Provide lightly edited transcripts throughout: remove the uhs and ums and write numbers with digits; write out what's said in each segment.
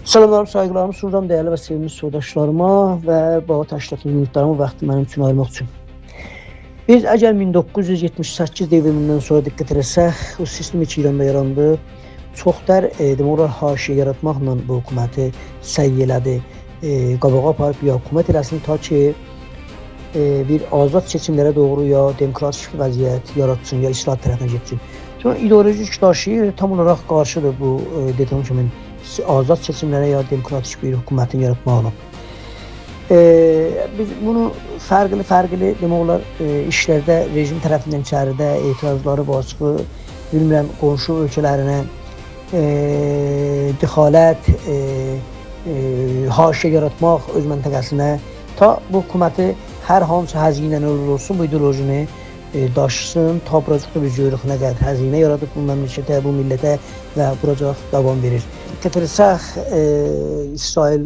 Salamlar, saygılarımı sunuram dəyərli və sevimli soydaşlarıma və bağa təşkilatının ümitlərimi vaxtı mənim üçün ayırmaq üçün. Biz əgər 1978 devrimindən sonra diqqət etsək, o sistem İranda yarandı. Çoxdar demək olar haşiyə yaratmaqla bu hökuməti səy elədi. Qabağa aparıb ya hökumət eləsin ta ki bir azad seçimlərə doğru ya demokratik vəziyyət yaratsın ya islahat tərəfinə getsin. Çünki ideolojik daşı tam olaraq qarşıdır bu dediyim kimi azad seçimlərə ya demokratik bir hökumətin yaratmağına. Biz bunu fərqli demək olar işlərdə rejim tərəfindən içəridə etirazları vasıfı bilmirəm qonşu ölkələrinə dexalət, haşiyə yaratmaq öz məntəqəsinə ta bu hökuməti hər hansı həzinə olsun bu ideolojini daşısın, ta buracıqda bir görüxünə qədər həzinə yaradıb bu məmləkətə, bu millətə və buracaq davam verir. Diqqət etsək, İsrail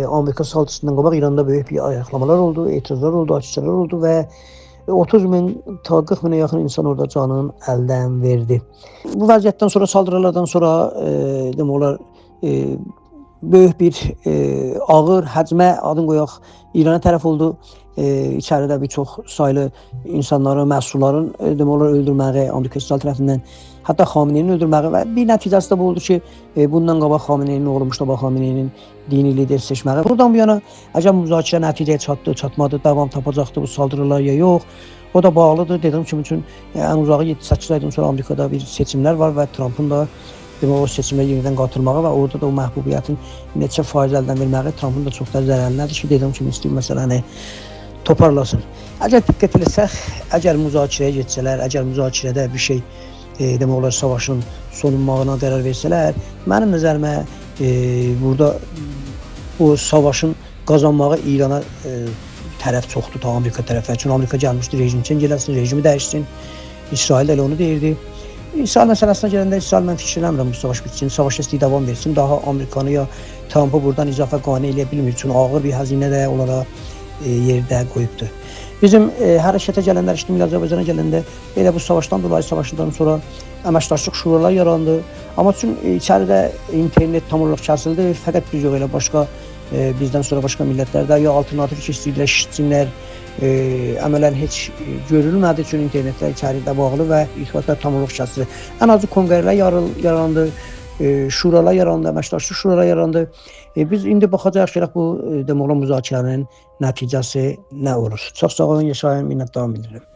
Amerika saldırısından qabaq İranda böyük bir ayaqlamalar oldu, etirazlar oldu, açıqlar oldu və 30 min ta 40 minə yaxın insan orada canını əldən verdi. Bu vəziyyətdən sonra, saldırılardan sonra demək olar böyük bir ağır həcmə adın qoyaq İrana tərəf oldu. İçəridə bir çox saylı insanları, məhsulların demək olar öldürməyi Amerika İsrail tərəfindən, hətta Xameneinin öldürməyi və bir nəticəsi də bu oldu ki, bundan qabaq Xameneinin oğlu Muştaba Xameneinin dini lider seçməyi. Buradan bu yana əcəb müzakirə nəticəyə çatdı, çatmadı, davam tapacaqdı bu saldırılar ya yox. O da bağlıdır. Dediyim kimi üçün ən uzağı 7-8 aydan sonra Amerikada bir seçimlər var və Trumpın da demək o seçimə yenidən qatılmağı və orada da o məhbubiyyətin neçə faiz əldən verməyi Trumpın da çox da zərərlidir ki, dediyim kimi istəyir məsələni toparlasın. Əgər diqqət etsək, əgər müzakirəyə getsələr, əgər müzakirədə bir şey demək olar savaşın sonunmağına qərar versələr, mənim nəzərimə burada bu savaşın qazanmağı İrana tərəf çoxdur ta Amerika tərəfə. Çünki Amerika gəlmişdi rejim üçün gələsin, rejimi dəyişsin. İsrail elə onu deyirdi. İsrail məsələsinə gələndə İsrail mən fikirləmirəm bu savaş bitsin, savaş istəyir davam versin. Daha Amerikanı ya Trump'ı buradan izafə qane eləyə bilmir. Çünki ağır bir həzinə də onlara yerdə qoyubdur. Bizim hərəkətə gələndə, İctimai Azərbaycana gələndə elə bu savaşdan dolayı, savaşdan sonra əməkdaşlıq şuralar yarandı. Amma üçün içəridə internet tam olaraq kəsildi. Fəqət biz yox elə başqa bizdən sonra başqa millətlərdə ya alternativ keçdiklər, işitsinlər, əmələn heç görülmədi. Çünki internetlər içəridə bağlı və irtibatlar tam olaraq kəsildi. Ən azı konqrələr yarandı. Şuralar yarandı, əməkdaşlıq şuralar yarandı. Biz indi baxacağıq ki, bu demək olar müzakirənin nəticəsi nə olur. Çox sağ olun, yaşayın, minnətdarım bildirirəm.